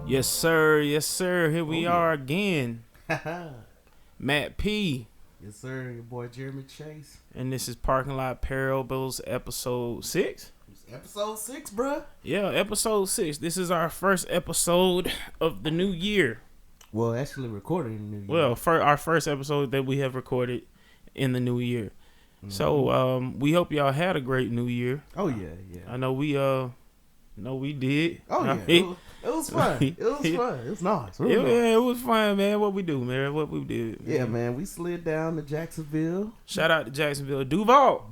Yes, sir. Yes, sir. Here we are again. Matt P. Yes, sir. Your boy Jeremy Chase. And this is Parking Lot Parables, episode 6. It's episode 6, bruh. Yeah, episode 6. This is our first episode of the new year. Well, actually recorded in the new year. Well, our first episode that we have recorded in the new year. Mm-hmm. So, we hope y'all had a great new year. Oh, yeah. I know we did. Oh, yeah. It was fun. It was fun. It was nice. Yeah, it was fun, man. What we do, man. What we did. Man. Yeah, man. We slid down to Jacksonville. Shout out to Jacksonville. Duval.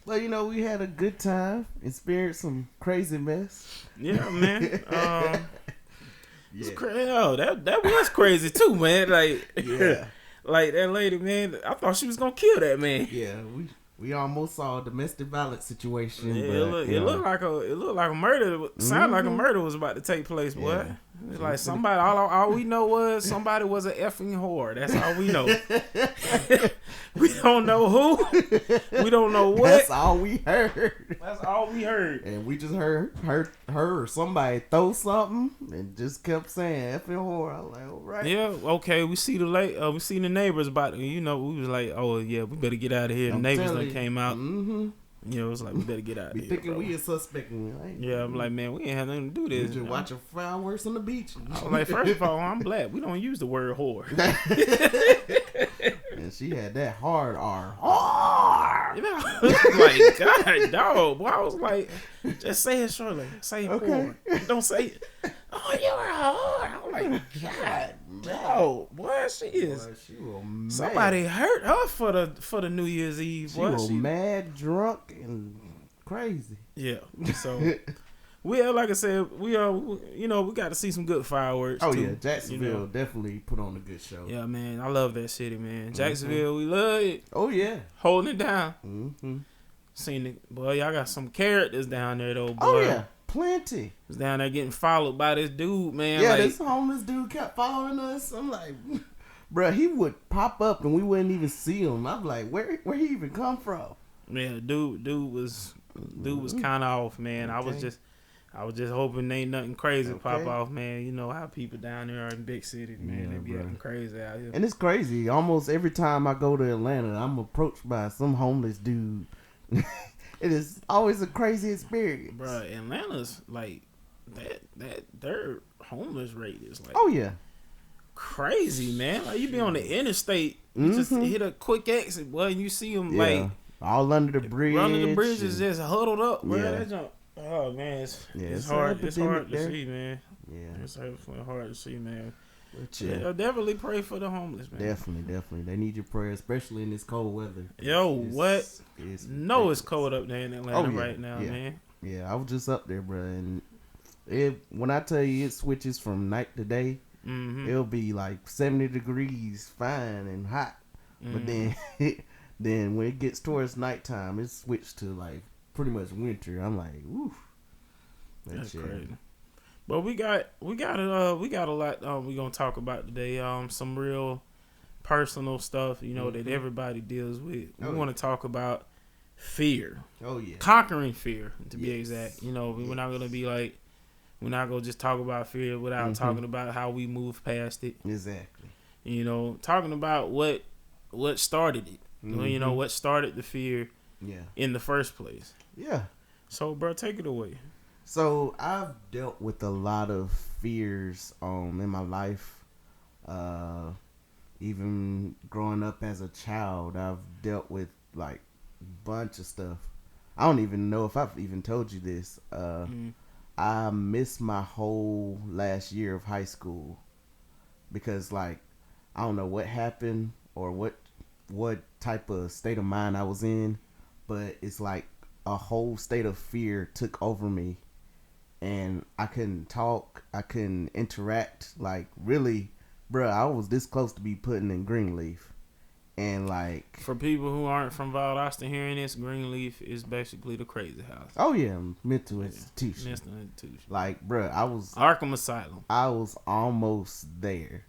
Well, we had a good time. Experienced some crazy mess. Yeah, man. That was crazy too, man. Like, yeah. Like that lady, man. I thought she was gonna kill that man. Yeah, we almost saw a domestic violence situation. Yeah, but, it looked like a murder. Sounded like a murder was about to take place, boy. Yeah. It's like somebody. All we know was somebody was an effing whore. That's all we know. We don't know who. We don't know what. That's all we heard. That's all we heard. And we just heard her or somebody throw something and just kept saying effing whore. I was like, all right. Yeah, okay. We see the neighbors about. We was like, oh yeah, we better get out of here. The neighbors that came out. Mm-hmm. It was like we better get out of here. Thinking bro. We a suspect. Right? Yeah, I'm like, man, we ain't have nothing to do this. We just watching fireworks on the beach. I was like, first of all, I'm black. We don't use the word whore. And she had that hard R. Hard. Like, God, dog. Boy, I was like, just say it shortly. Say whore. Don't say it. Oh, you're a whore. I'm like, God, no, boy, she is. Boy, she was mad. Somebody hurt her for the New Year's Eve. Boy, she was mad, drunk, and crazy. Yeah. So, like I said, we got to see some good fireworks. Oh too, yeah, Jacksonville definitely put on a good show. Yeah, man, I love that city, man. Jacksonville, we love it. Oh yeah, holding it down. Mm-hmm. Seen it, boy. Y'all got some characters down there though, boy. Oh yeah. Plenty. Was down there getting followed by this dude, man. Yeah, this homeless dude kept following us. I'm like, bro, he would pop up and we wouldn't even see him. I'm like, where he even come from? Yeah, dude was kind of off, man. Okay. I was just hoping ain't nothing crazy pop off, man. You know how people down there are in big cities, man. They be acting crazy out here. And it's crazy. Almost every time I go to Atlanta, I'm approached by some homeless dude. It is always a crazy experience, bro. Atlanta's like that their homeless rate is like, oh yeah, crazy, man. Like you be on the interstate, you just hit a quick exit, boy, and you see them like all under the bridge. Under the bridge is just huddled up, bro. Yeah. That jump, oh man, it's hard. It's hard to see, man. Yeah, it's hard to see, man. Yeah, definitely pray for the homeless, man. Definitely. They need your prayer, especially in this cold weather. It's cold up there in Atlanta right now, man. Yeah, I was just up there, bro. And when I tell you it switches from night to day, it'll be like 70 degrees, fine and hot. But then when it gets towards nighttime, it switched to like pretty much winter. I'm like, oof. That's crazy. But we got a lot we gonna talk about today. Some real personal stuff, that everybody deals with. We want to talk about fear. Oh yeah, conquering fear, to be exact. We're not gonna just talk about fear without talking about how we move past it. Exactly. Talking about what started it. What started the fear. Yeah. In the first place. Yeah. So, bro, take it away. So I've dealt with a lot of fears in my life. Even growing up as a child, I've dealt with like a bunch of stuff. I don't even know if I've even told you this. I missed my whole last year of high school because like I don't know what happened or what type of state of mind I was in, but it's like a whole state of fear took over me, and I couldn't talk, I couldn't interact. Like really, bruh, I was this close to be putting in Greenleaf, and like for people who aren't from Valdosta hearing this, Greenleaf is basically the crazy house. oh yeah, mental institution. Mental institution. Like bruh, I was Arkham Asylum. I was almost there.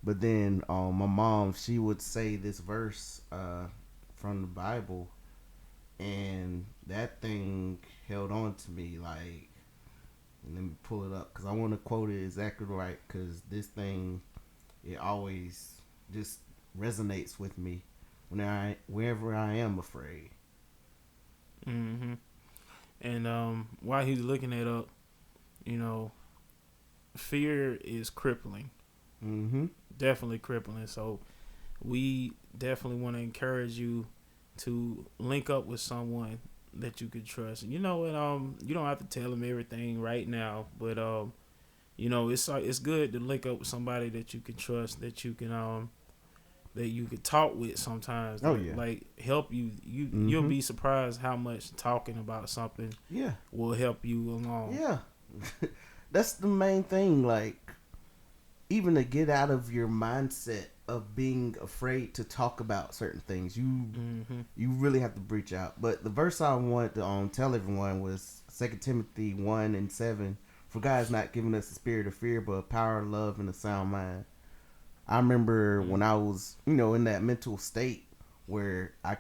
But then my mom, she would say this verse from the Bible, and that thing held on to me. Like, let me pull it up because I want to quote it exactly right, because this thing, it always just resonates with me wherever I am afraid. Mm-hmm. And while he's looking it up, you know, fear is crippling. Mm-hmm. Definitely crippling. So we definitely want to encourage you to link up with someone that you could trust. You know, and you don't have to tell them everything right now, but you know, it's good to link up with somebody that you can trust, that you can talk with sometimes. Oh yeah, like help you. Mm-hmm. You'll be surprised how much talking about something will help you along. Yeah, that's the main thing. Like, even to get out of your mindset of being afraid to talk about certain things, you really have to breach out. But the verse I wanted to tell everyone was 2 Timothy 1:7. For God has not given us a spirit of fear, but a power, love, and a sound mind. I remember when I was, in that mental state where I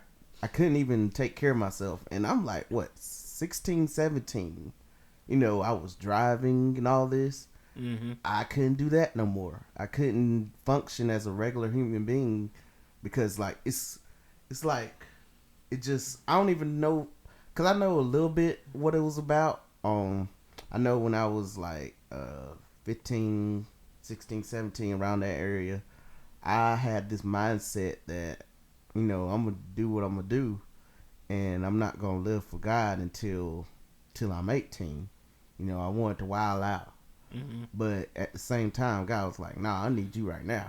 couldn't even take care of myself. And I'm like, 16, 17. I was driving and all this. Mm-hmm. I couldn't do that no more. I couldn't function as a regular human being because it's like it just, I don't even know, because I know a little bit what it was about. I know when I was like 15, 16, 17, around that area, I had this mindset that I'm gonna do what I'm gonna do, and I'm not gonna live for God until I'm 18. I wanted to wild out. Mm-hmm. But at the same time, God was like, nah, I need you right now.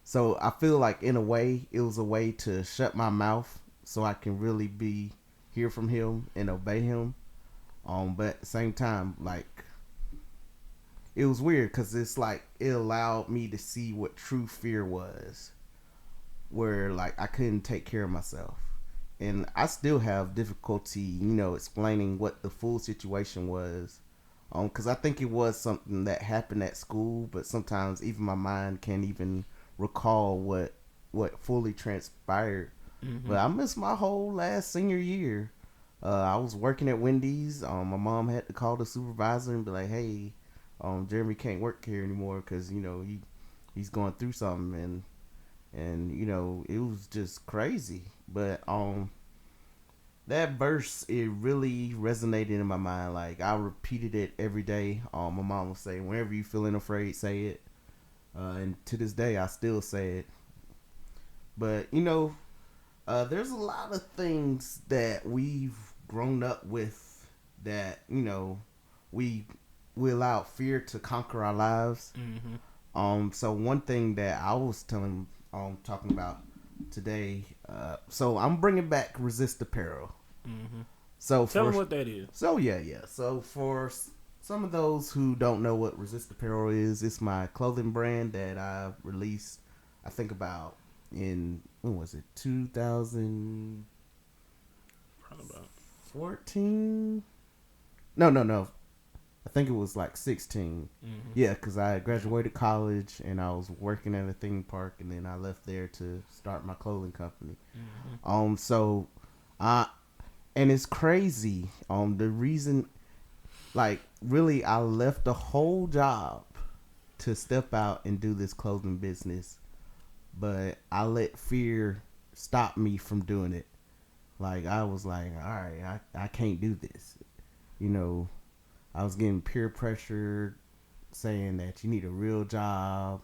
So I feel like in a way, it was a way to shut my mouth so I can really hear from him and obey him. But at the same time, like, it was weird because it's like it allowed me to see what true fear was, where like I couldn't take care of myself. And I still have difficulty, explaining what the full situation was. Because I think it was something that happened at school, but sometimes even my mind can't even recall what fully transpired. Mm-hmm. But I missed my whole last senior year. I was working at Wendy's. My mom had to call the supervisor and be like, "Hey, Jeremy can't work here anymore because he's going through something," and it was just crazy. But that verse, it really resonated in my mind. Like, I repeated it every day. My mom would say, whenever you feeling afraid, say it. And to this day, I still say it. But, there's a lot of things that we've grown up with that, we allow fear to conquer our lives. Mm-hmm. So one thing that I was talking about today, so I'm bringing back Resist Apparel. Mm-hmm. So tell them what that is. So yeah. So for some of those who don't know what Resist Apparel is, it's my clothing brand that I released, I think about in, when was it, 2014? No. I think it was like 16. Mm-hmm. Yeah, because I graduated college and I was working at a theme park, and then I left there to start my clothing company. Mm-hmm. And it's crazy. The reason, like, really, I left the whole job to step out and do this clothing business, but I let fear stop me from doing it. Like, I was like, all right, I can't do this. I was getting peer pressure saying that you need a real job,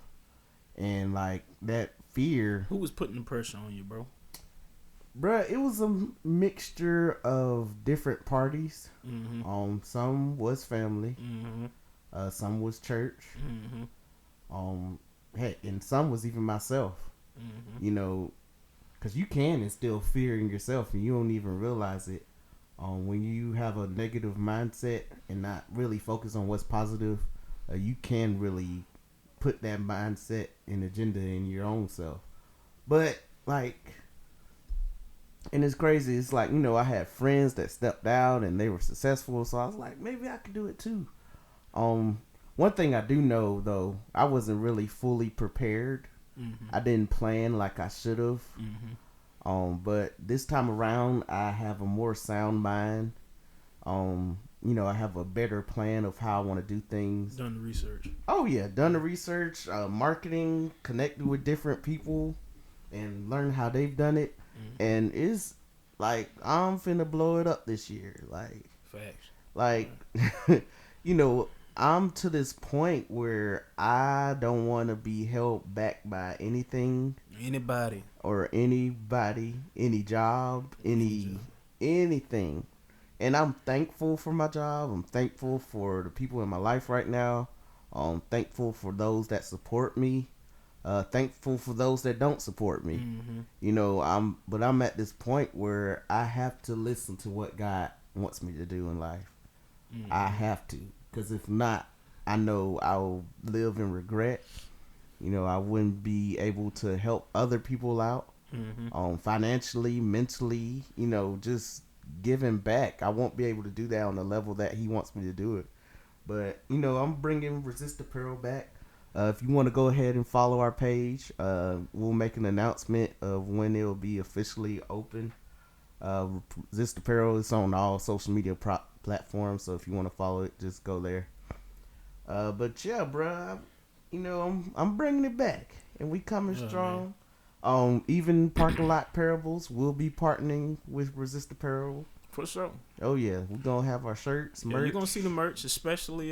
and like that fear. Who was putting the pressure on you, bro? Bruh, it was a mixture of different parties. Mm-hmm. Some was family. Mm-hmm. Some was church. Mm-hmm. heck, and some was even myself. You know, because you can instill fear in yourself and you don't even realize it. When you have a negative mindset and not really focus on what's positive, you can really put that mindset and agenda in your own self. But like, and it's crazy. It's like, you know, I had friends that stepped out and they were successful, so I was like, maybe I could do it too. One thing I do know though, I wasn't really fully prepared. I didn't plan like I should have. But this time around, I have a more sound mind. You know, I have a better plan of how I want to do things. Done the research. Oh yeah, done the research, marketing, connected with different people, and learn how they've done it. And it's like I'm finna blow it up this year. Like facts. Like, you know, I'm to this point where I don't want to be held back by anything, anybody, any job, anything. And I'm thankful for my job. I'm thankful for the people in my life right now. I'm thankful for those that support me. Thankful for those that don't support me. You know, I'm at this point where I have to listen to what God wants me to do in life. I have to, because if not, I know I'll live in regret. You know, I wouldn't be able to help other people out, financially, mentally. You know, just giving back. I won't be able to do that on the level that He wants me to do it. But you know, I'm bringing Resist Apparel back. If you want to go ahead and follow our page, we'll make an announcement of when it'll be officially open. Resist Apparel is on all social media platforms, so if you want to follow it, just go there. But yeah, bro, you know, I'm bringing it back, and we coming strong. Even Parking Lot Parables will be partnering with Resist Apparel. For sure. Oh yeah, we're gonna have our shirts, merch. You're gonna see the merch, especially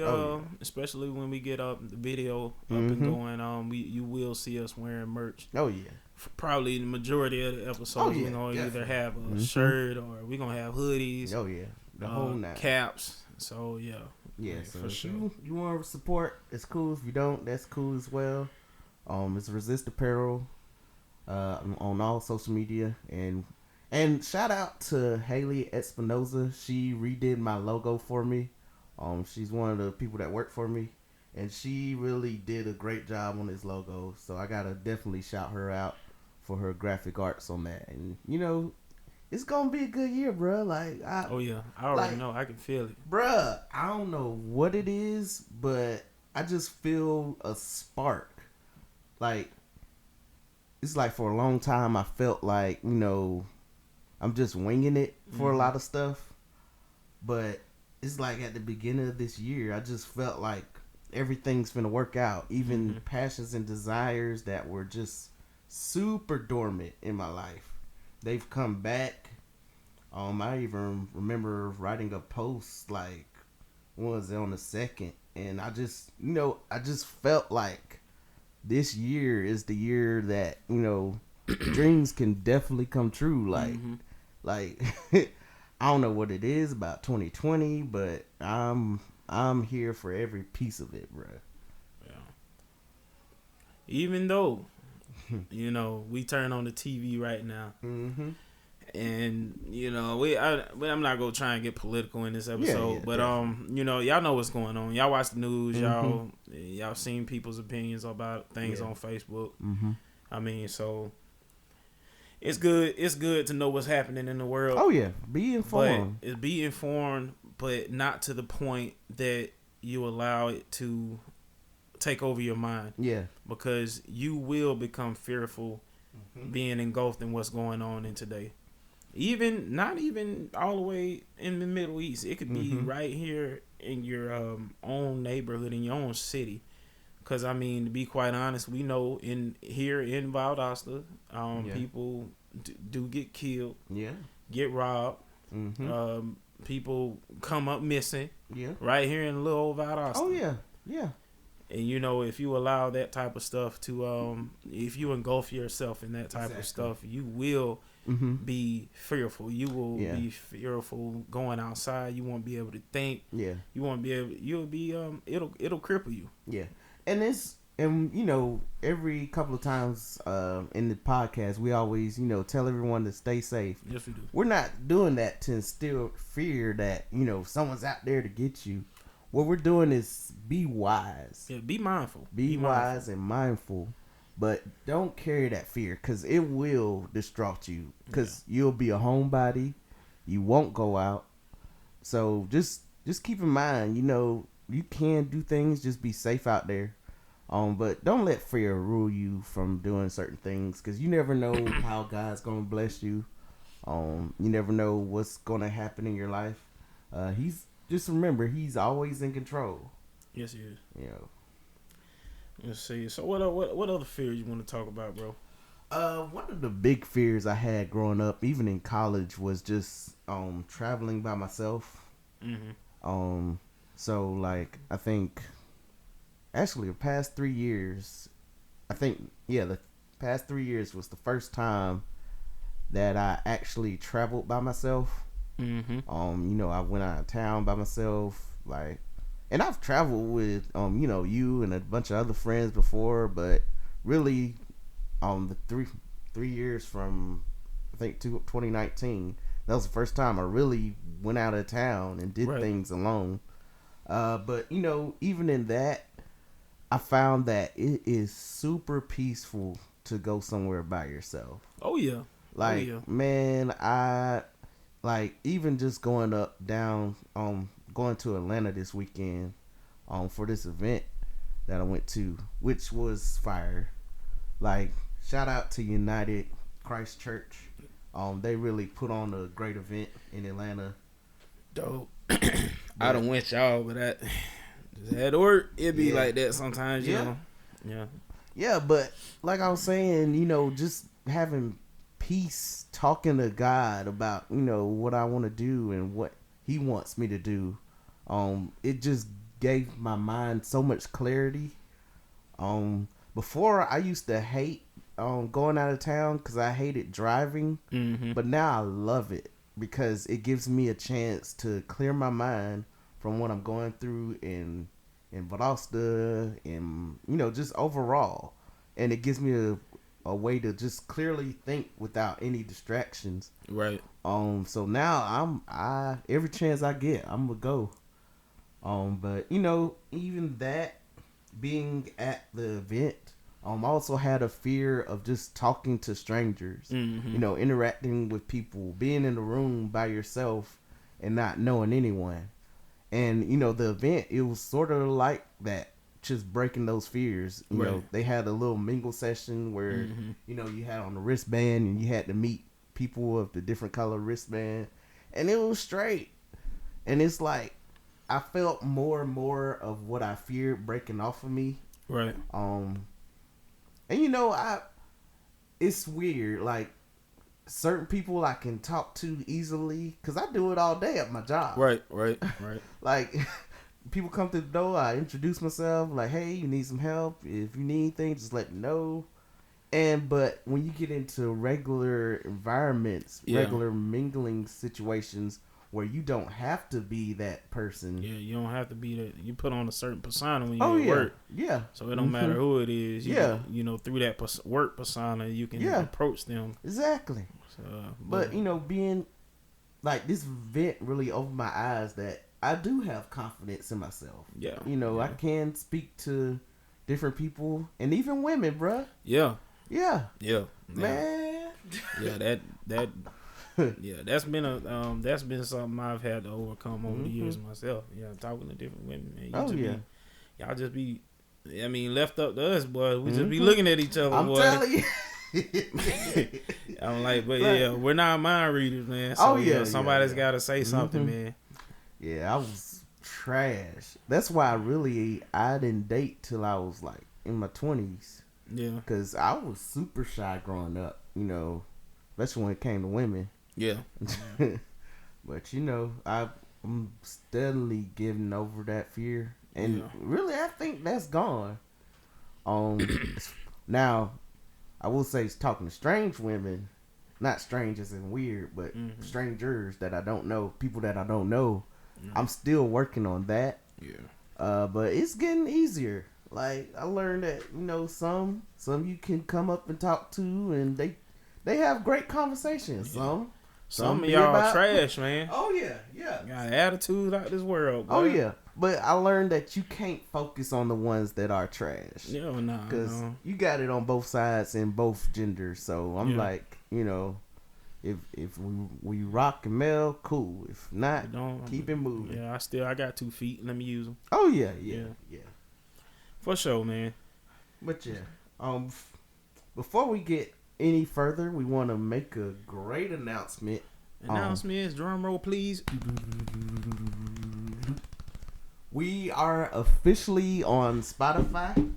especially when we get the video up and going. You will see us wearing merch. Oh yeah. Probably the majority of the episodes we're gonna either have a shirt or we're gonna have hoodies. Oh yeah, the whole night. Caps. So yeah. Yeah, so for sure. You want to support, it's cool. If you don't, that's cool as well. It's Resist Apparel on all social media, and shout out to Haley Espinoza. She redid my logo for me. She's one of the people that work for me, and she really did a great job on this logo. So I gotta definitely shout her out for her graphic arts on that. And you know, it's gonna be a good year, bro. Like, I already know. I can feel it, bro. I don't know what it is, but I just feel a spark. Like, it's like for a long time I felt like, you know, I'm just winging it for a lot of stuff. But it's like at the beginning of this year, I just felt like everything's gonna work out. Even passions and desires that were just super dormant in my life, they've come back. I even remember writing a post like, what was it, on the 2nd, and I just felt like this year is the year that, you know, dreams can definitely come true. Like I don't know what it is about 2020, but I'm here for every piece of it, bro. Yeah. Even though, you know, we turn on the TV right now, and you know, I'm not gonna try and get political in this episode, but definitely. You know, y'all know what's going on. Y'all watch the news. Y'all seen people's opinions about things on Facebook. I mean, so. It's good to know what's happening in the world. Oh yeah, be informed. Be informed, but not to the point that you allow it to take over your mind. Yeah, because you will become fearful, being engulfed in what's going on in today. Not even all the way in the Middle East. It could be right here in your own neighborhood, in your own city. Because, I mean, to be quite honest, we know here in Valdosta, people do get killed, get robbed, people come up missing, right here in little old Valdosta. Oh, yeah. And, you know, if you allow that type of stuff to, if you engulf yourself in that type of stuff, you will be fearful. You will be fearful going outside. You won't be able to think. Yeah. You won't be able, you'll be, it'll cripple you. Yeah. And it's and you know, every couple of times in the podcast, we always, you know, tell everyone to stay safe. Yes, we do. We're not doing that to instill fear that, you know, someone's out there to get you. What we're doing is be wise. Yeah, be mindful. Be wise and mindful, but don't carry that fear because it will distract you. Because you'll be a homebody, you won't go out. So just keep in mind, you know, you can do things. Just be safe out there. But don't let fear rule you from doing certain things because you never know how God's gonna bless you. You never know what's gonna happen in your life. Just remember, he's always in control. Yes, he is. You know. Let's see. So what other fears you want to talk about, bro? One of the big fears I had growing up, even in college, was just traveling by myself. Mm-hmm. So like I think, actually, the past 3 years, the past 3 years was the first time that I actually traveled by myself. Mm-hmm. You know, I went out of town by myself, like, and I've traveled with, you know, you and a bunch of other friends before, but really, the three years from, I think, 2019, that was the first time I really went out of town and did things alone. But, you know, even in that, I found that it is super peaceful to go somewhere by yourself. Oh, yeah. Like, man, like, even just going down, going to Atlanta this weekend, for this event that I went to, which was fire. Like, shout out to United Christ Church. They really put on a great event in Atlanta. Dope. I done went y'all, but that just had to work. It be like that sometimes, you know. Yeah. Yeah, but like I was saying, you know, just having peace, talking to God about, you know, what I want to do and what he wants me to do. It just gave my mind so much clarity. Before I used to hate going out of town because I hated driving, but now I love it because it gives me a chance to clear my mind from what I'm going through in Valdosta and, you know, just overall, and it gives me a way to just clearly think without any distractions. Right. So now every chance I get, I'm gonna go. But you know, even that, being at the event, I also had a fear of just talking to strangers. You know, interacting with people, being in the room by yourself and not knowing anyone. And you know, the event, it was sort of like that, just breaking those fears. You know, they had a little mingle session where you know, you had on the wristband and you had to meet people of the different color wristband, and it was straight. And it's like I felt more and more of what I feared breaking off of me. Right. And you know, it's weird. Like, certain people I can talk to easily because I do it all day at my job. Right. Like, people come to the door, I introduce myself, like, hey, you need some help? If you need anything, just let me know. But when you get into regular environments, regular mingling situations where you don't have to be that person. Yeah, you don't have to be that. You put on a certain persona when you work. Yeah. So it don't matter who it is. You know, through that work persona, you can approach them. Exactly. So, but, you know, being like, this event really opened my eyes that I do have confidence in myself. Yeah. You know, I can speak to different people and even women, bruh. Yeah. Yeah. Yeah. Man. Yeah, that yeah, that's been something I've had to overcome over the years myself. Yeah, talking to different women, man. Y'all just be, I mean, left up to us, boy. We just be looking at each other, boy. I'm telling you. I'm like, but yeah, we're not mind readers, man. So, somebody's got to say something, man. Yeah, I was trash. That's why I didn't date till I was like in my 20s. Yeah. Because I was super shy growing up, you know, especially when it came to women. Yeah. But, you know, I'm steadily getting over that fear. And really, I think that's gone. Now, I will say, talking to strange women, not strangers and weird, but strangers that I don't know, people that I don't know, I'm still working on that. Yeah. But it's getting easier. Like I learned that some you can come up and talk to, and they have great conversations. Yeah. Some Some of y'all trash, man. Oh yeah, yeah. Got an attitude out this world. Boy. Oh yeah, but I learned that you can't focus on the ones that are trash. Yeah, nah, because you got it on both sides and both genders. So I'm like, if we rock and mel, cool. If not, keep it moving. Yeah, I got 2 feet. Let me use them. Oh yeah. For sure, man. But yeah, before we get any further, we want to make a great announcement. Announcements, drum roll, please. We are officially on Spotify.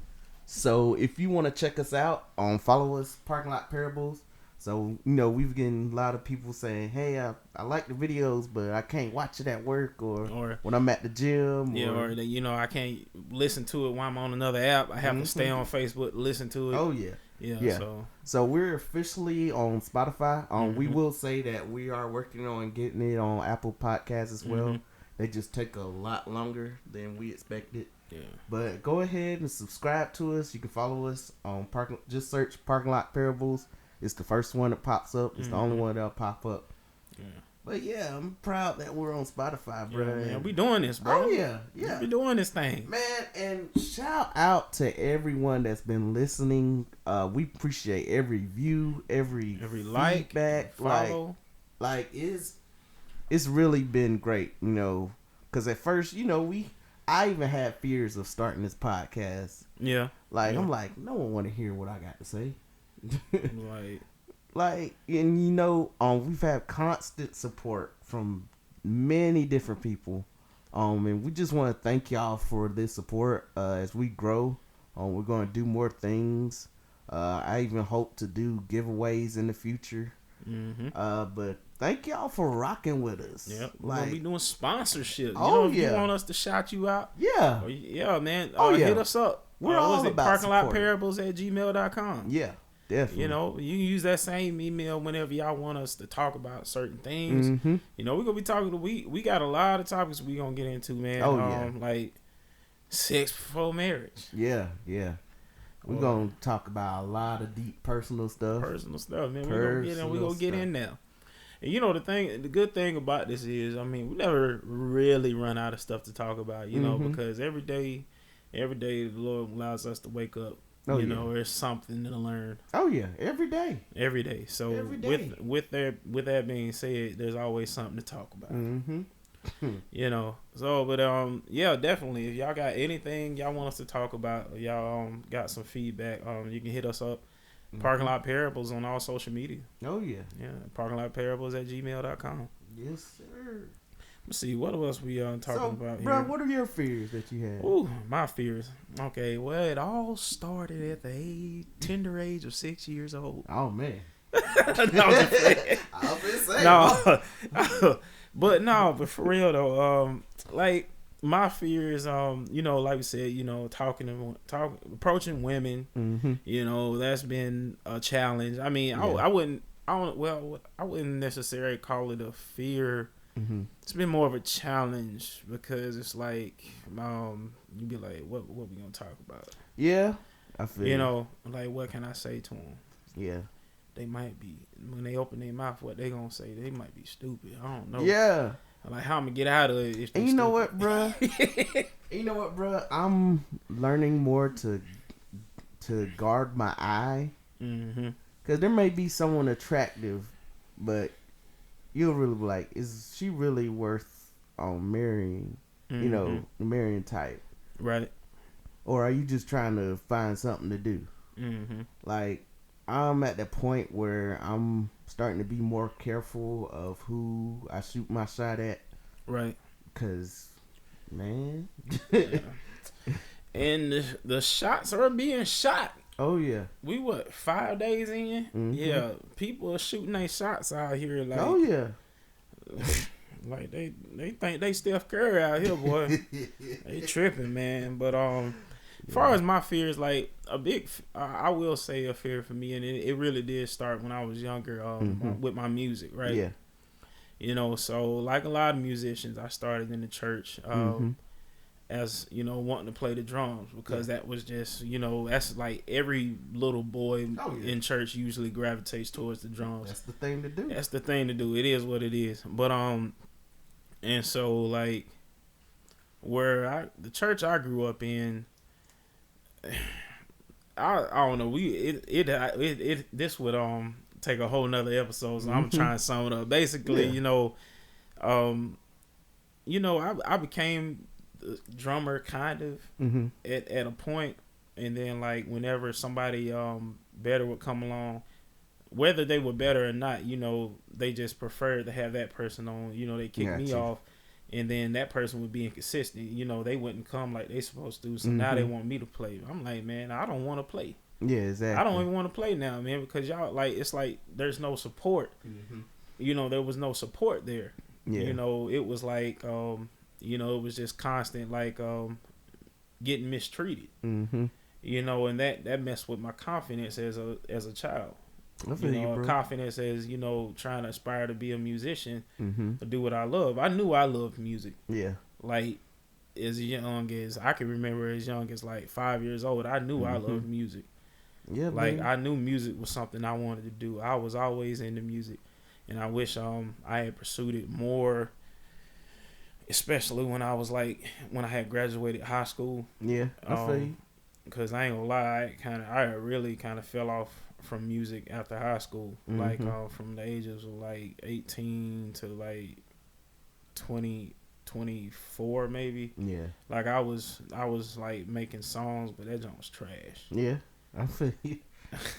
So if you want to check us out, follow us, Parking Lot Parables. So, we've getting a lot of people saying, hey, I like the videos, but I can't watch it at work or when I'm at the gym. Yeah, or I can't listen to it while I'm on another app. I have to stay on Facebook to listen to it. Oh, yeah. Yeah. So we're officially on Spotify. We will say that we are working on getting it on Apple Podcasts as well. They just take a lot longer than we expected. Yeah. But go ahead and subscribe to us. You can follow us on just search Parking Lot Parables. It's the first one that pops up. It's the only one that'll pop up. Yeah. But yeah, I'm proud that we're on Spotify, bro. Yeah, man. We doing this, bro. Oh yeah. We doing this thing, man. And shout out to everyone that's been listening. We appreciate every view, every feedback, follow. Like it's really been great, because at first, I even had fears of starting this podcast. Yeah. I'm like, no one want to hear what I got to say. Like, and we've had constant support from many different people. And we just want to thank y'all for this support as we grow. We're going to do more things. I even hope to do giveaways in the future. But thank y'all for rocking with us. Yeah, we're gonna be doing sponsorship. If you want us to shout you out, yeah, man. Hit us up. We're all about parkinglotparables@gmail.com. Yeah, definitely. You can use that same email whenever y'all want us to talk about certain things. We're gonna be talking we got a lot of topics we gonna get into, man. Like sex before marriage. Yeah. We're going to talk about a lot of deep personal stuff. Man. We're going to get in there. And the good thing about this is, we never really run out of stuff to talk about, because every day the Lord allows us to wake up. There's something to learn. Oh yeah, every day. So with that being said, there's always something to talk about. Definitely, if y'all got anything y'all want us to talk about, or y'all got some feedback, you can hit us up. Parking Lot Parables on all social media. Oh yeah, parkinglotparables@gmail.com. Yes, sir. Let's see what else we talking about here. Bro, what are your fears that you had? Ooh, my fears. Okay, well, it all started at the tender age of 6 years old. Oh man. I've been saying. But for real though, my fear is, like we said, approaching women, that's been a challenge. I wouldn't necessarily call it a fear. It's been more of a challenge because it's like, you'd be like, what we gonna talk about? Yeah, I feel what can I say to them? Yeah. They might be, when they open their mouth, what they gonna say? They might be stupid. I don't know. Yeah. Like, how I'm gonna get out of it? And you know what, bruh? I'm learning more to guard my eye. Because there may be someone attractive, but you'll really be like, is she really worth marrying? The marrying type, right? Or are you just trying to find something to do? Like, I'm at the point where I'm starting to be more careful of who I shoot my shot at. Right. Because, man. And the shots are being shot. Oh, yeah. We, 5 days in? Yeah. People are shooting their shots out here. Like, oh, yeah. Like, they think they Steph Curry out here, boy. They tripping, man. But, as far as my fears, like I will say a fear for me, and it really did start when I was younger with my music, right? Yeah. So like a lot of musicians, I started in the church as wanting to play the drums, because that was just that's like every little boy in church usually gravitates towards the drums. That's the thing to do. That's the thing to do. It is what it is. But and so like the church I grew up in, I don't know, this would take a whole nother episode, so I'm trying to sum it up. Basically, I became the drummer kind of at a point, and then like whenever somebody better would come along, whether they were better or not, they just preferred to have that person on. They kicked me off, and then that person would be inconsistent. They wouldn't come like they supposed to. So now they want me to play. I'm like, man, I don't want to play. Yeah, exactly. I don't even want to play now, man, because y'all like it's like there's no support. There was no support there. Yeah. It was like it was just constant like getting mistreated. And that messed with my confidence as a child. Confidence as trying to aspire to be a musician, to do what I love. I knew I loved music. Yeah, like as young as I can remember, as young as like 5 years old, I knew I loved music. Yeah, like man. I knew music was something I wanted to do. I was always into music, and I wish I had pursued it more, especially when I had graduated high school. Yeah, I feel you. Because I ain't gonna lie, I really kind of fell off from music after high school, like from the ages of like 18 to like 20, 24 maybe. Yeah, like I was like making songs, but that joint was trash. Yeah, I feel you.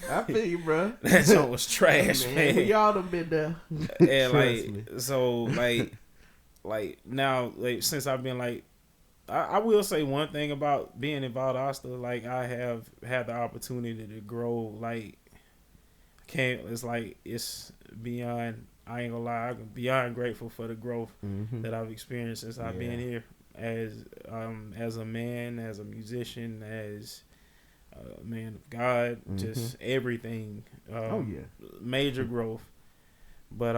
I feel you, bro. That joint was trash, man. We all done been there. And like, so like now, like since I've been like, I will say one thing about being in Valdosta, like I have had the opportunity to grow. Like, it's beyond. I ain't gonna lie, I'm beyond grateful for the growth that I've experienced since I've been here, as a man, as a musician, as a man of God, just everything. Major growth. But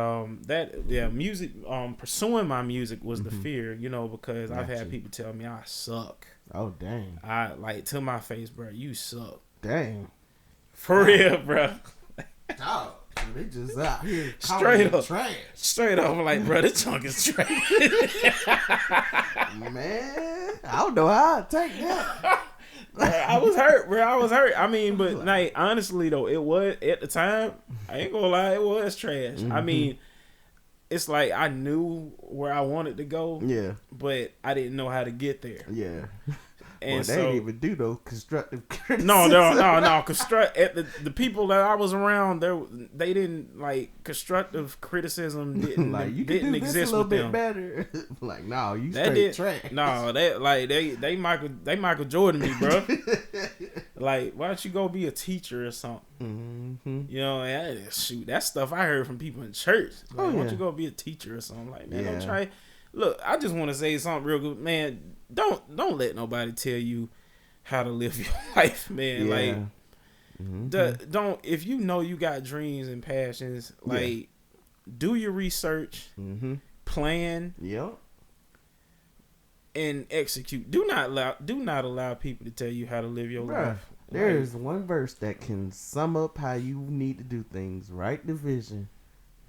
music, pursuing my music was the fear, because I've had people tell me I suck. Oh dang! I like to my face, bro. You suck. Dang. For real, bro. Dog. They just out here straight up trash. Straight up, like, bro, this junk is trash. Man, I don't know how to take that. I was hurt, bro. I was hurt. I mean, but like honestly though, it was at the time. I ain't gonna lie, it was trash. I mean, it's like I knew where I wanted to go. Yeah, but I didn't know how to get there. Yeah. And they didn't even do no constructive criticism. No. The people that I was around, they didn't like constructive criticism. Didn't like you didn't do exist this a little bit better. Like no, you straight trash. No, they Michael Jordan me, bro. Like why don't you go be a teacher or something? Shoot, that stuff I heard from people in church. Like, why don't you go be a teacher or something? Like man, don't try. Look, I just want to say something real good, man. Don't let nobody tell you how to live your life, man. Like, don't if you know you got dreams and passions, like, do your research, plan, and execute. Do not allow people to tell you how to live your life. There is one verse that can sum up how you need to do things. Write the vision,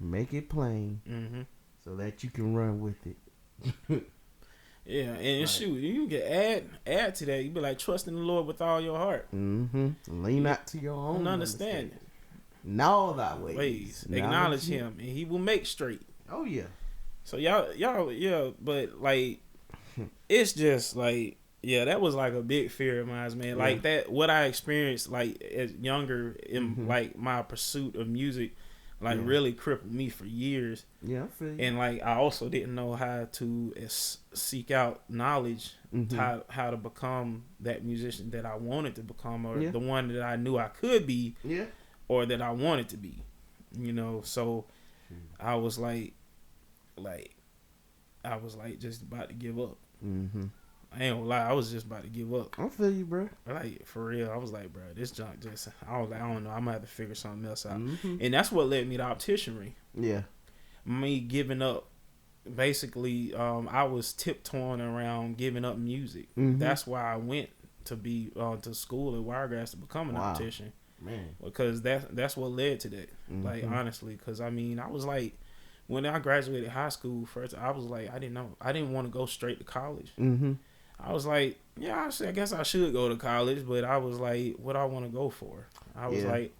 make it plain, so that you can run with it. Yeah, and shoot, you can add to that. You be like, trust in the Lord with all your heart. Lean not to your own understanding. In all thy ways. Acknowledge him, and he will make straight. Oh, yeah. So, y'all, yeah, but, like, it's just, like, yeah, that was, like, a big fear of mine, man. Like, that, what I experienced, like, as younger in, like, my pursuit of music, like really crippled me for years. Yeah, I feel you. And like I also didn't know how to seek out knowledge, how to become that musician that I wanted to become, or the one that I knew I could be, or that I wanted to be. So I was like just about to give up. I ain't gonna lie, I was just about to give up. I feel you, bro. Like, for real, I was like, bro, this junk just, I was like, I don't know, I'm gonna have to figure something else out. And that's what led me to opticianry. Yeah. Me giving up basically I was tiptoeing around giving up music. That's why I went to be to school at Wiregrass to become an optician. Man, because that's what led to that. Like honestly, because I mean, I was like, when I graduated high school first, I was like, I didn't want to go straight to college. I was like, yeah, I guess I should go to college, but I was like, what I want to go for? I was like,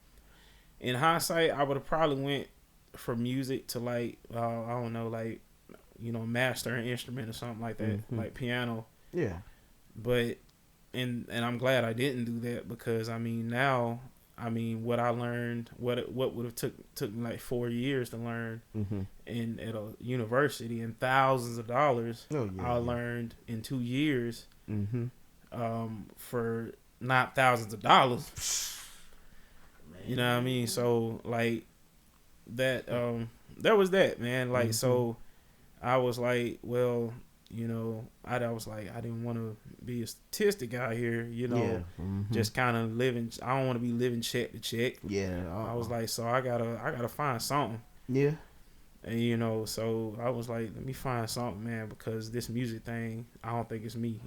in hindsight, I would have probably went for music to like, I don't know, like, master an instrument or something like that, like piano. Yeah. But and I'm glad I didn't do that, because I mean now. I mean, what I learned, what would have took me like 4 years to learn at a university, and thousands of dollars I learned in 2 years for not thousands of dollars. You know what I mean? So like that, there was that, man. Like so, I was like, well, I was like, I didn't want to be a statistic out here, just kind of living. I don't want to be living check to check. Yeah. I was like, so I gotta find something. Yeah. And so I was like, let me find something, man, because this music thing, I don't think it's me.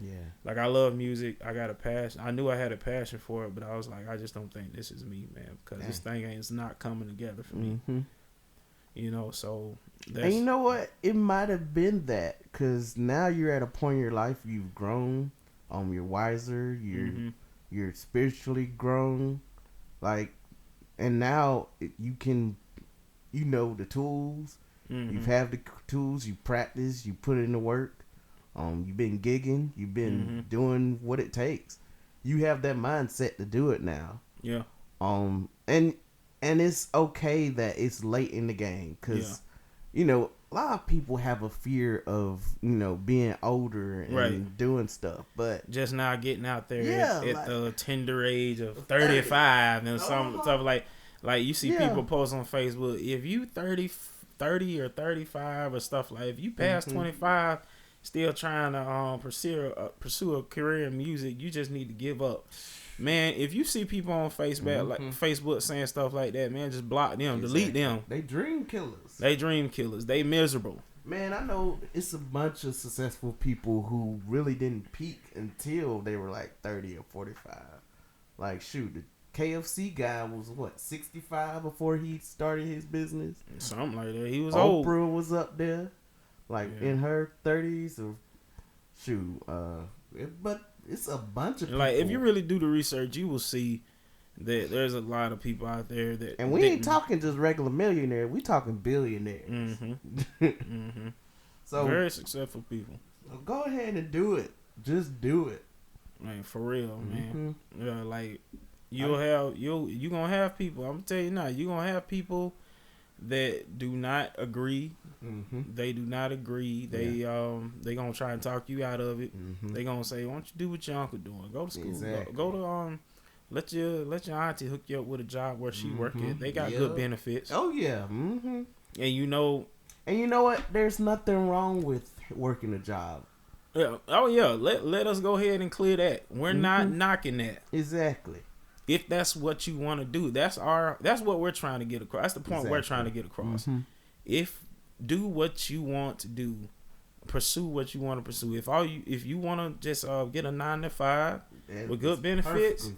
Yeah. Like, I love music. I got a passion. I knew I had a passion for it, but I was like, I just don't think this is me, man, because this thing is not coming together for me. So that's, and you know what? It might have been that, because now you're at a point in your life, you've grown, you're wiser, you're spiritually grown, like, and now you can, the tools, you have the tools, you practice, you put in the work, you've been gigging, you've been doing what it takes, you have that mindset to do it now. Yeah. And it's okay that it's late in the game, because, a lot of people have a fear of, being older and doing stuff, but just now getting out there at the tender age of 35 and stuff like you see people post on Facebook, if you 30 or 35 or stuff, like if you pass 25 still trying to pursue a career in music, you just need to give up. Man, if you see people on Facebook saying stuff like that, man, just block them, delete them. They dream killers. They miserable. Man, I know it's a bunch of successful people who really didn't peak until they were like 30 or 45. Like, shoot, the KFC guy was 65 before he started his business? Something like that. He was old. Oprah was up there, in her 30s, or shoot, but it's a bunch of people. Like, if you really do the research, you will see that there's a lot of people out there that... And we ain't talking just regular millionaires. We talking billionaires. So very successful people. Go ahead and do it. Just do it. Man, for real, man. Yeah, like, you gonna have people. I'm gonna tell you now, you gonna have people that do not agree. They do not agree. They gonna try and talk you out of it. They gonna say, why don't you do what your uncle doing? Go to school. Exactly. Go to let your auntie hook you up with a job where she work at. They got good benefits. Oh yeah. And you know what? There's nothing wrong with working a job. Yeah. Oh yeah. Let us go ahead and clear that. We're not knocking that. Exactly. If that's what you want to do, that's what we're trying to get across. That's the point we're trying to get across. If do what you want to do, pursue what you want to pursue. If you want to just get a 9 to 5 with good benefits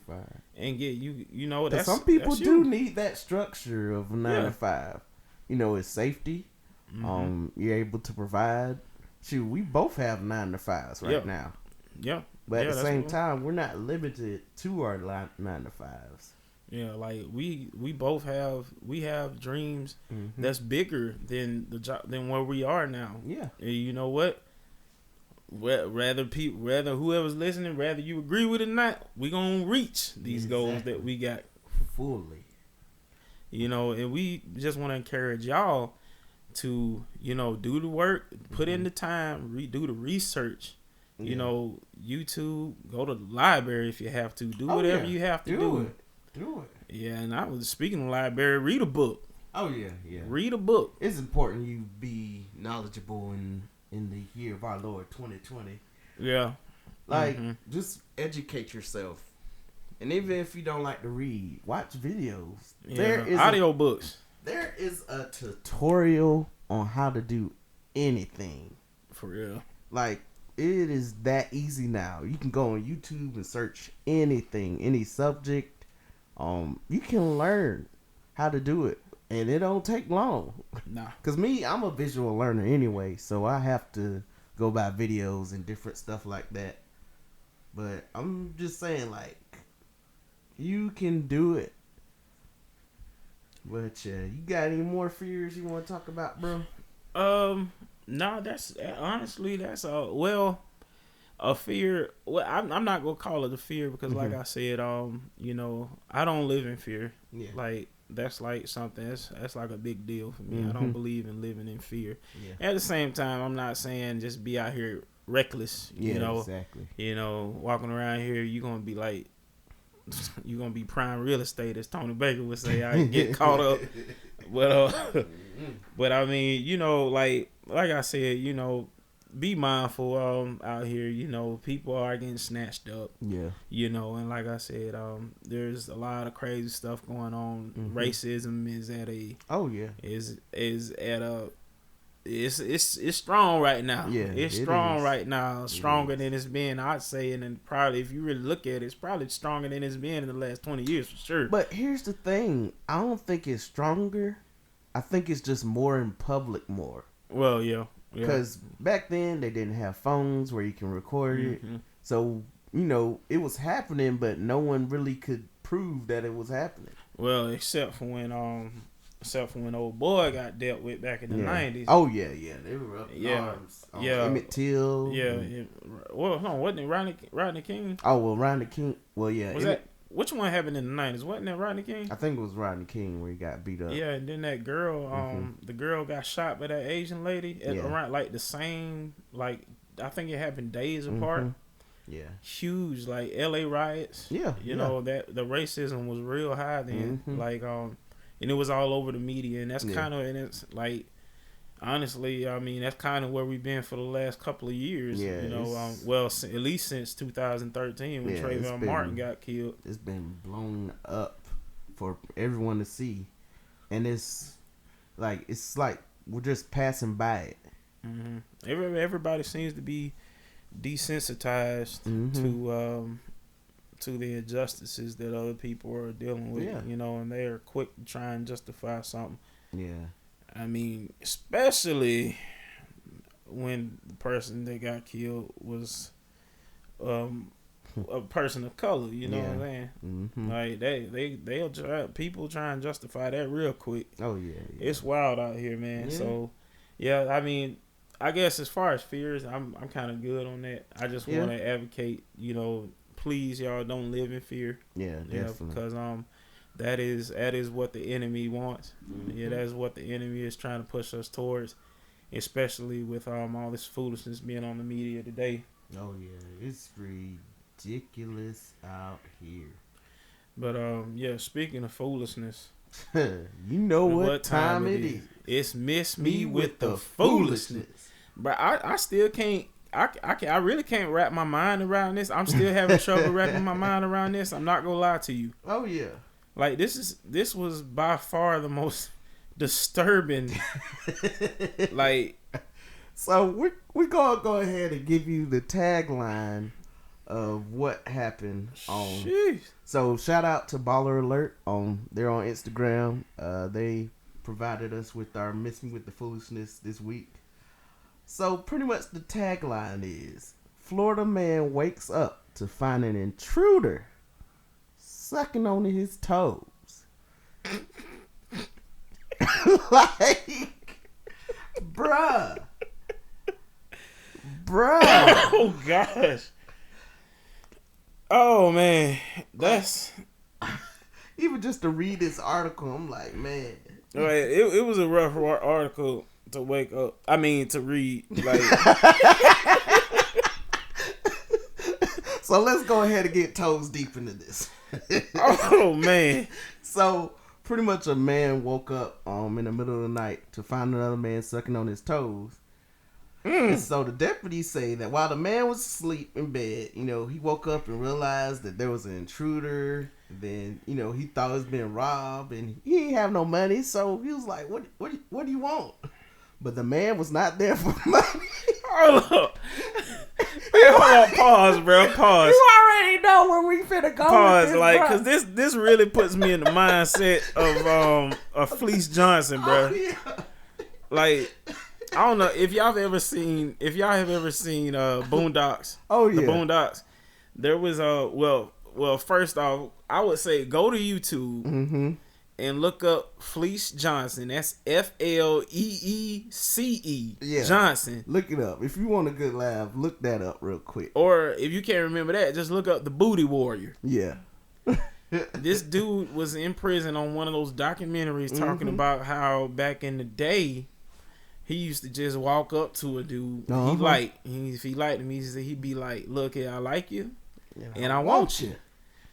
and get that's some people do need that structure of a 9 to 5. It's safety. You're able to provide. Shoot, we both have 9 to 5s right now. Yeah. But at the same time, we're not limited to our 9 to 5s. Yeah, like we both have dreams that's bigger than the job than where we are now. Yeah. And you know what? Rather whoever's listening, rather you agree with it or not, we gonna reach these goals that we got fully. And we just want to encourage y'all to do the work, put in the time, do the research. YouTube, go to the library if you have to. Do whatever you have to do. Do it. Yeah, and I was speaking of the library, read a book. Oh yeah. Read a book. It's important you be knowledgeable in the year of our Lord 2020. Yeah. Like just educate yourself. And even if you don't like to read, watch videos. Yeah. There is audio books. There is a tutorial on how to do anything. For real. Like, it is that easy now. You can go on YouTube and search anything, any subject. You can learn how to do it, and it don't take long. Nah. Cause me, I'm a visual learner anyway, so I have to go by videos and different stuff like that. But I'm just saying, like, you can do it. But you got any more fears you want to talk about, bro? No, that's honestly that's a fear. Well, I'm not gonna call it a fear because, like I said, I don't live in fear. Yeah. Like that's like something that's like a big deal for me. I don't believe in living in fear. Yeah. At the same time, I'm not saying just be out here reckless. You know, exactly. Walking around here, you're gonna be like. You're gonna be prime real estate, as Tony Baker would say. I get caught up, but I mean, like I said, be mindful out here. People are getting snatched up. Yeah. And like I said, there's a lot of crazy stuff going on. Racism is at a is at a it's strong right now. Yeah, it's strong right now. Stronger than it's been, I'd say, and then probably if you really look at it, it's probably stronger than it's been in the last 20 years for sure. But here's the thing: I don't think it's stronger. I think it's just more in public more. Well, yeah. Because back then they didn't have phones where you can record it, so it was happening, but no one really could prove that it was happening. Well, except for when old boy got dealt with back in the 90s. Oh yeah, they were up in arms. Emmett Till. Yeah. Well, wasn't it Rodney King? Oh well, Rodney King. Well, yeah. Was that which one happened in the 90s? Wasn't that Rodney King? I think it was Rodney King where he got beat up. Yeah, and then that girl, the girl got shot by that Asian lady around like the same, like I think it happened days apart. Yeah. Huge, like LA riots. Yeah. That the racism was real high then. And it was all over the media, and that's kind of, and it's like, honestly, I mean, that's kind of where we've been for the last couple of years. Yeah, at least since 2013 when Trayvon Martin got killed. It's been blown up for everyone to see, and it's like we're just passing by it. Everybody seems to be desensitized to the injustices that other people are dealing with, and they are quick to try and justify something. Yeah. I mean, especially when the person that got killed was a person of color, you know what I'm saying? Like they'll try, people try and justify that real quick. Oh yeah. It's wild out here, man. Yeah. So I mean, I guess as far as fears, I'm kind of good on that. I just want to advocate, please, y'all don't live in fear. Yeah, definitely. Because that is what the enemy wants. Yeah, that's what the enemy is trying to push us towards, especially with all this foolishness being on the media today. Oh yeah, it's ridiculous out here. But speaking of foolishness, you know what time it is. It's Miss Me with the Foolishness. But I still can't. I really can't wrap my mind around this. I'm still having trouble wrapping my mind around this. I'm not gonna lie to you. Oh yeah. Like this was by far the most disturbing. Like, so we're gonna go ahead and give you the tagline of what happened on. Jeez. So shout out to Baller Alert they're on Instagram. They provided us with our Miss Me with the Foolishness this week. So pretty much the tagline is: Florida man wakes up to find an intruder sucking on his toes. Like, bruh. Oh gosh. Oh man, that's even just to read this article. I'm like, man. Right, it was a rough article to wake up. I mean, to read. Like, so let's go ahead and get toes deep into this. Oh man. So pretty much a man woke up in the middle of the night to find another man sucking on his toes. And so the deputies say that while the man was asleep in bed, he woke up and realized that there was an intruder. Then, he thought he was being robbed and he didn't have no money. So he was like, what do you want? But the man was not there for money. Hold up. Hey, hold on. Pause, bro. Pause. You already know where we finna go. Pause, with this, like, bro. cause this really puts me in the mindset of Fleece Johnson, bro. Oh, yeah. Like, I don't know if y'all have ever seen Boondocks. Oh yeah. The Boondocks. There was well, first off, I would say go to YouTube and look up Fleece Johnson. That's FLEECE Yeah. Johnson. Look it up. If you want a good laugh, look that up real quick. Or if you can't remember that, just look up the Booty Warrior. Yeah. This dude was in prison on one of those documentaries talking about how back in the day he used to just walk up to a dude. If he liked him, he'd be like, "Look here, I like you, and I want you.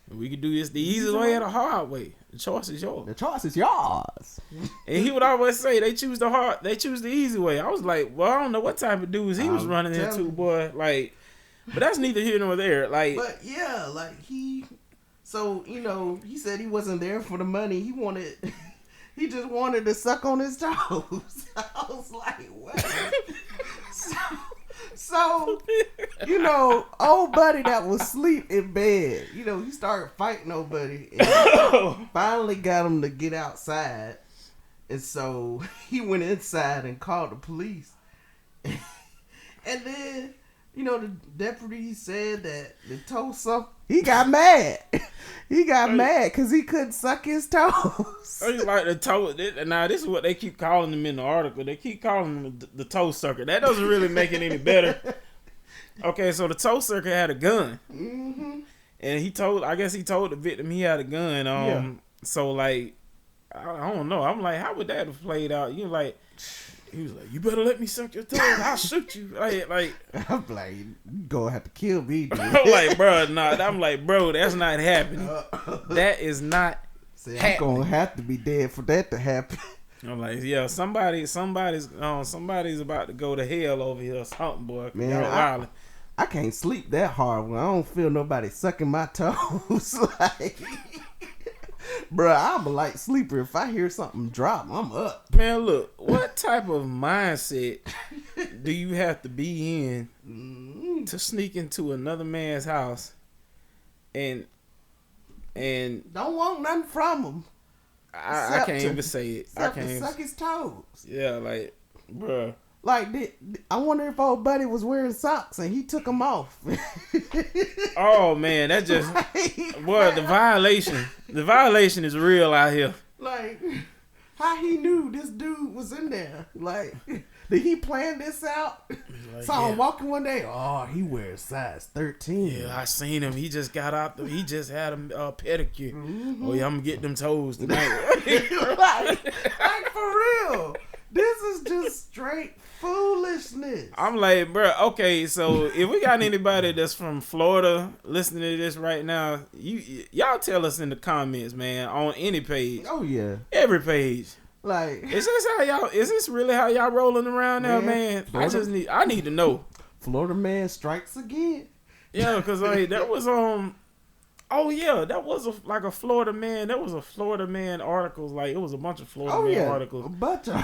And we could do this the easy way or the hard way. The choice is yours. The choice is yours." And he would always say they choose the easy way. I was like, well, I don't know what type of dudes he was running into, boy. Like, but that's neither here nor there. Like, but yeah, like he said he wasn't there for the money. He just wanted to suck on his toes. I was like, what? So, old buddy that was asleep in bed, he started fighting old buddy. And finally got him to get outside. And so he went inside and called the police. And then, the deputy said that the toe suck. He got mad. He got mad because he couldn't suck his toes. Like the toe. Now this is what they keep calling him in the article. They keep calling him the toe sucker. That doesn't really make it any better. Okay, so the toe sucker had a gun, and I guess he told the victim he had a gun. So like, I don't know. I'm like, how would that have played out? He was like, you better let me suck your toes. I'll shoot you. Like I'm like, you gonna have to kill me, dude. I'm like, bro, I'm like, bro, that's not happening. That is not I'm gonna have to be dead for that to happen. I'm like, yeah, somebody's about to go to hell over here or something, boy. Man, I can't sleep that hard when I don't feel nobody sucking my toes. Like, bruh, I'm a light sleeper. If I hear something drop, I'm up. Man, look, what type of mindset do you have to be in to sneak into another man's house and don't want nothing from him? I can't even say it. I can't even suck his toes. Yeah, like, bruh. Like, I wonder if old buddy was wearing socks and he took them off. Oh man, that just the violation is real out here. Like, how he knew this dude was in there? Like, did he plan this out? Like, Saw him walking one day. Oh, he wears size 13. Yeah, I seen him. He just got out. He just had a pedicure. Oh yeah, I'm gonna get them toes tonight. like for real. This is just straight foolishness. I'm like, bro, okay, so if we got anybody that's from Florida listening to this right now, y'all tell us in the comments, man, on any page. Oh yeah. Every page. Like, is this really how y'all rolling around now, man? I need to know. Florida man strikes again. Yeah, because like that was oh yeah, that was a Florida man. That was a Florida man articles. Like, it was a bunch of Florida man articles. A bunch of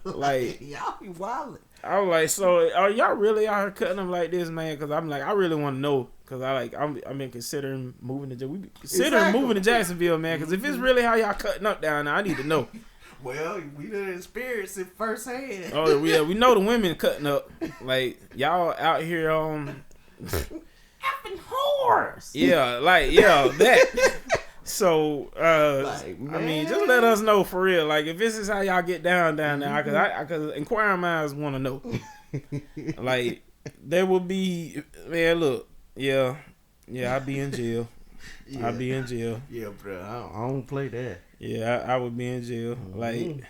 like y'all be wildin'. I was like, so are y'all really out here cutting them like this, man? Because I'm like, I really want to know. Because I've been considering moving to Jacksonville, man. Because if it's really how y'all cutting up down there, I need to know. Well, we done experienced it firsthand. Oh yeah, we know the women cutting up. Like, y'all out here effing whores. Yeah, that. So, I mean, just let us know for real. Like, if this is how y'all get down there, because inquiring minds want to know. Like, there will be, man. Look, yeah, I'll be in jail. Yeah. I'll be in jail. Yeah, bro, I don't play that. Yeah, I would be in jail. Like,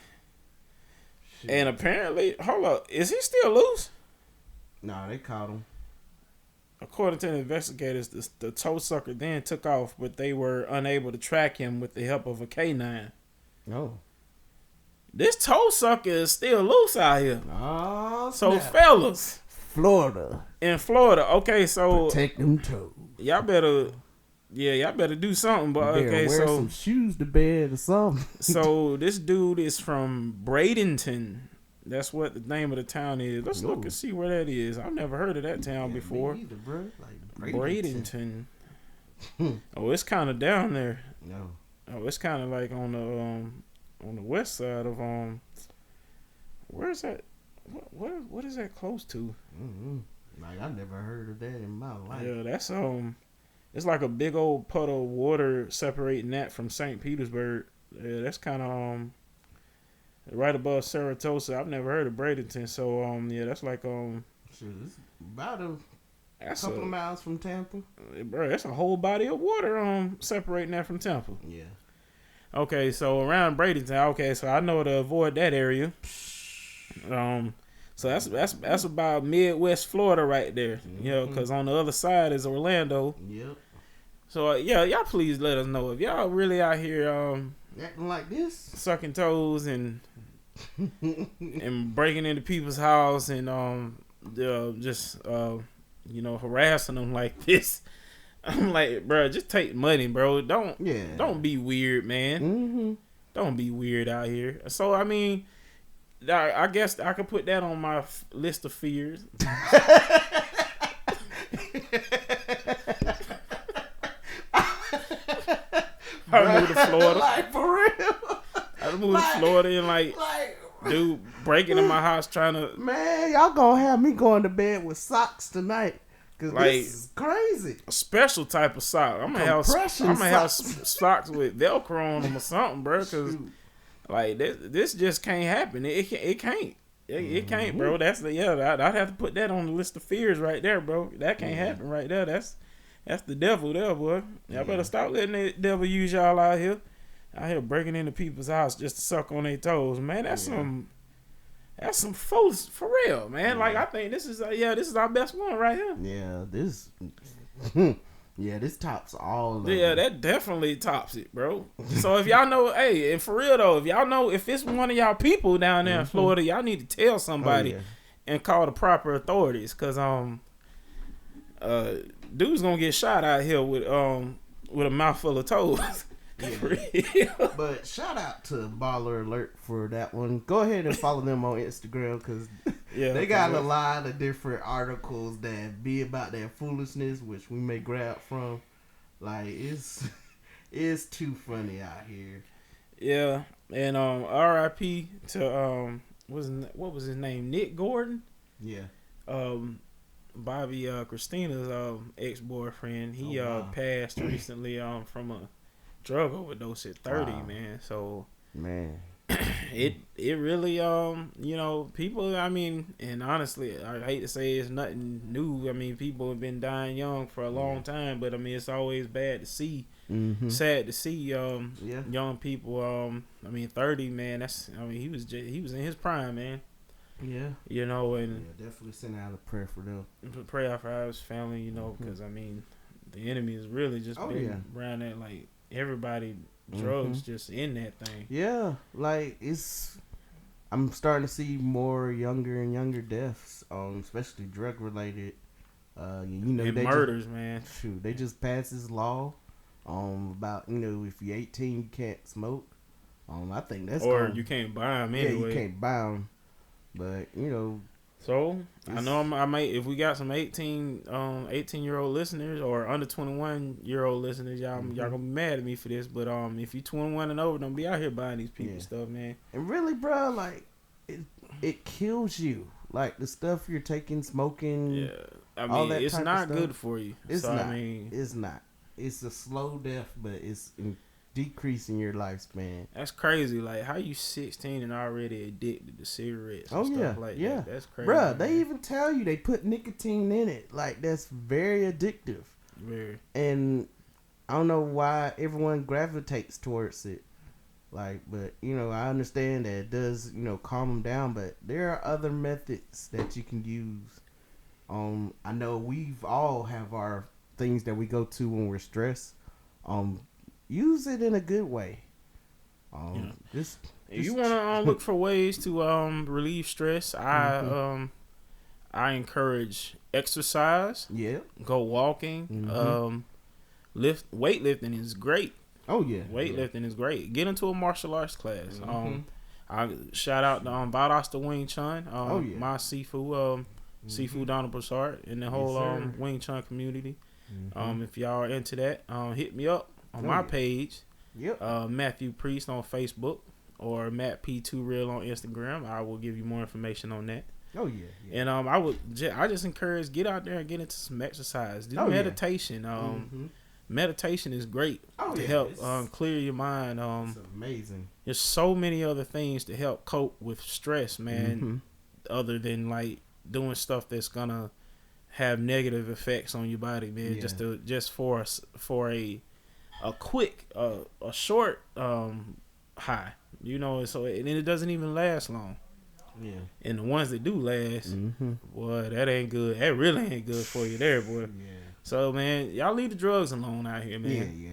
and apparently, hold up, is he still loose? Nah, they caught him. According to the investigators, the toe sucker then took off, but they were unable to track him with the help of a canine. Oh. This toe sucker is still loose out here. Oh, so fellas. In Florida. Okay, so protect them toes. Y'all better do something, but okay, wear some shoes to bed or something. So this dude is from Bradenton, That's what the name of the town is. Let's look and see where that is. I've never heard of that town before. Me either, bro. Like Bradenton. Oh, it's kind of down there. No. Oh, it's kind of like on the west side of Where is that? What is that close to? Mm-hmm. Like I never heard of that in my life. Yeah, that's it's like a big old puddle of water separating that from St. Petersburg. Yeah, that's kind of right above Saratoga. I've never heard of Bradenton, so yeah, that's like Shit, it's about a couple of miles from Tampa. Bro, that's a whole body of water separating that from Tampa. Yeah. Okay, so around Bradenton. Okay, so I know to avoid that area. So that's about Midwest Florida right there. Mm-hmm. You know, because on the other side is Orlando. Yep. So yeah, y'all please let us know if y'all really out here acting like this, sucking toes and and breaking into people's house and just harassing them like this. I'm like, bro, just take money, bro. Don't be weird, man. Mm-hmm. Don't be weird out here. So I mean, I guess I could put that on my list of fears. I moved to Florida. Like, for real. I moved to Florida and dude breaking in my house trying to. Man, y'all gonna have me going to bed with socks tonight. Cause this is crazy. A special type of sock. I'm gonna have socks with Velcro on them or something, bro. Cause this just can't happen. It can't. It can't, bro. I'd have to put that on the list of fears right there, bro. That can't happen right there. That's the devil there, boy. Y'all better stop letting the devil use y'all out here breaking into people's house just to suck on their toes, man. That's some fools for real, man. Like I think this is our best one right here. Yeah, this tops all of it. That definitely tops it, bro. So if y'all know, hey, and for real though, if y'all know if it's one of y'all people down there in Florida, y'all need to tell somebody and call the proper authorities, cause dude's gonna get shot out here with a mouthful of toes. Yeah. But shout out to Baller Alert for that one. Go ahead and follow them on Instagram because they got a lot of different articles that be about that foolishness, which we may grab from. Like it's too funny out here. Yeah, and R.I.P. to what was his name? Nick Gordon. Yeah. Bobby Christina's ex-boyfriend. He passed recently from a drug overdose at 30. Wow. Man. So it really people, I mean, and honestly I hate to say it's nothing new. I mean, people have been dying young for a long time, but I mean it's always bad to see, sad to see young people. I mean 30, man, he was in his prime, man. Yeah, and definitely send out a prayer for them. Pray out for his family, because I mean, the enemy is really just been around that, like everybody, drugs just in that thing. Yeah, like I'm starting to see more younger and younger deaths, especially drug related. And murders, man. Shoot, they just passed this law, about if you're 18 you can't smoke. I think that's you can't buy them anyway. Yeah, you can't buy them. But so I know I might, if we got some 18-year-old listeners or under 21-year-old listeners, y'all gonna be mad at me for this. But if you 21 and over, don't be out here buying these people stuff, man. And really, bro, like it kills you. Like the stuff you're taking, smoking. Yeah, I mean it's not good for you. It's not. It's not. It's a slow death, but it's decreasing your lifespan. That's crazy. Like how you 16 and already addicted to cigarettes and stuff like that. That's crazy. Bruh, they even tell you they put nicotine in it. Like that's very addictive. Very. And I don't know why everyone gravitates towards it. Like, but I understand that it does, calm them down, but there are other methods that you can use. I know we've all have our things that we go to when we're stressed. Use it in a good way. Just you want to look for ways to relieve stress. I encourage exercise. Yeah. Go walking. Weightlifting is great. Oh yeah. Weightlifting is great. Get into a martial arts class. I shout out to Badass the Wing Chun, my seafood Donald Broussard, and the whole Wing Chun community. If y'all are into that, hit me up on my page. Matthew Priest on Facebook or Matt P2 Real on Instagram. I will give you more information on that. And I just encourage, get out there and get into some exercise. Do meditation. Meditation is great to help clear your mind. It's amazing. There's so many other things to help cope with stress, man. Other than like doing stuff that's gonna have negative effects on your body, man. Just for a quick, a short high, So and it doesn't even last long. Yeah. And the ones that do last, boy, that ain't good. That really ain't good for you, there, boy. Yeah. So, man, y'all leave the drugs alone out here, man. Yeah.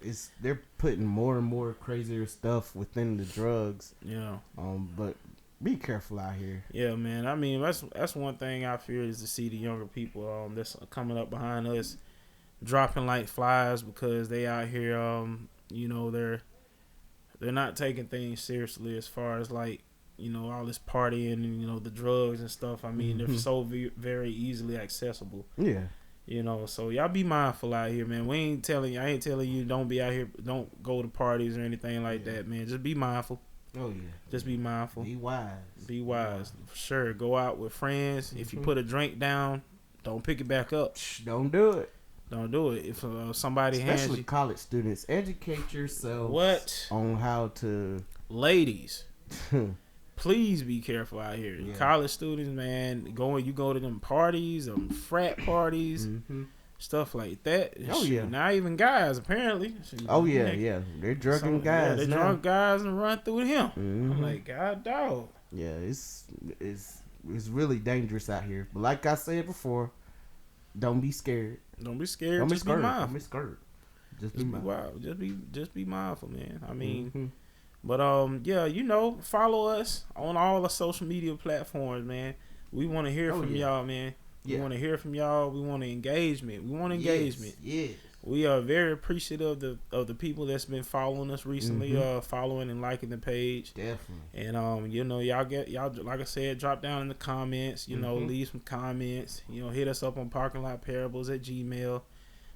It's they're putting more and more crazier stuff within the drugs. Yeah. But be careful out here. Yeah, man. I mean, that's one thing I fear is to see the younger people that's coming up behind us dropping like flies because they out here. They're not taking things seriously as far as like all this partying and the drugs and stuff. I mean, they're so very easily accessible. Yeah. So y'all be mindful out here, man. I ain't telling you don't be out here, don't go to parties or anything like that, man. Just be mindful. Oh yeah. Just be mindful. Be wise. Be wise. For sure. Go out with friends. If you put a drink down, don't pick it back up. Don't do it. Don't do it. If somebody hands you, college students, educate yourself on how to. Ladies. Please be careful out here. Yeah. College students, man, you go to them parties, frat parties, stuff like that. Now even guys, apparently. They're drugging guys. They're drunk guys and run through him. I'm like, God dog. Yeah, it's really dangerous out here. But like I said before, don't be scared. Don't be scared. Just be mindful. Don't be scared. Just be mindful. Just be mindful, man. I mean. But follow us on all the social media platforms, man. We want to hear from y'all, man. We want to hear from y'all. We want engagement. Yes. We are very appreciative of the people that's been following us recently, following and liking the page. Definitely. And y'all like I said, drop down in the comments. Leave some comments. Hit us up on Parking Lot Parables at Gmail.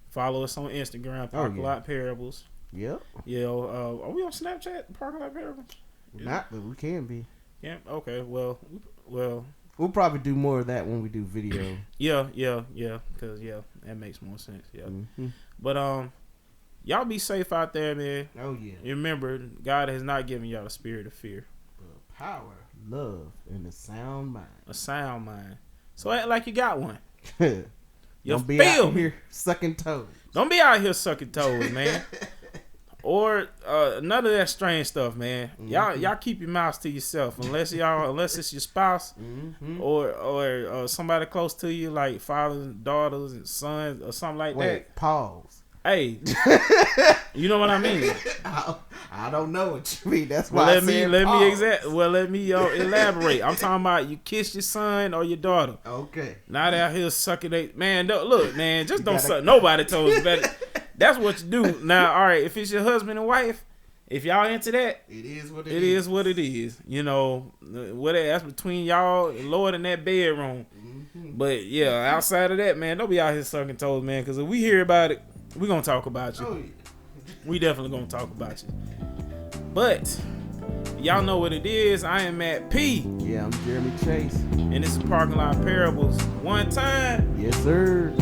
Follow us on Instagram, Parking Lot Parables. Yep. Yeah. Are we on Snapchat? Parking Lot Parables? Not, but we can be. Yeah. Okay. Well. We'll probably do more of that when we do video. Yeah. Because that makes more sense. Yeah. But y'all be safe out there, man. Oh yeah. Remember, God has not given y'all a spirit of fear, but power, love, and a sound mind. A sound mind. So act like you got one. Don't be out here sucking toes. Don't be out here sucking toes, man. Or none of that strange stuff, man. Y'all keep your mouths to yourself unless it's your spouse or somebody close to you like fathers, daughters, and sons or something like that. Pause. Hey, you know what I mean? I don't know what you mean. That's why let me elaborate. I'm talking about you kiss your son or your daughter. Okay. Not out here sucking man. Look, man, just don't suck. Nobody told us better. That's what you do. Now, all right, if it's your husband and wife, if y'all into that, it is what it is. That's between y'all and Lord in that bedroom. But yeah, outside of that, man, don't be out here sucking toes, man. Because if we hear about it, we're gonna talk about you. We definitely gonna talk about you. But y'all know what it is. I am Matt P. Yeah, I'm Jeremy Chase. And this is Parking Lot Parables. One time. Yes, sir.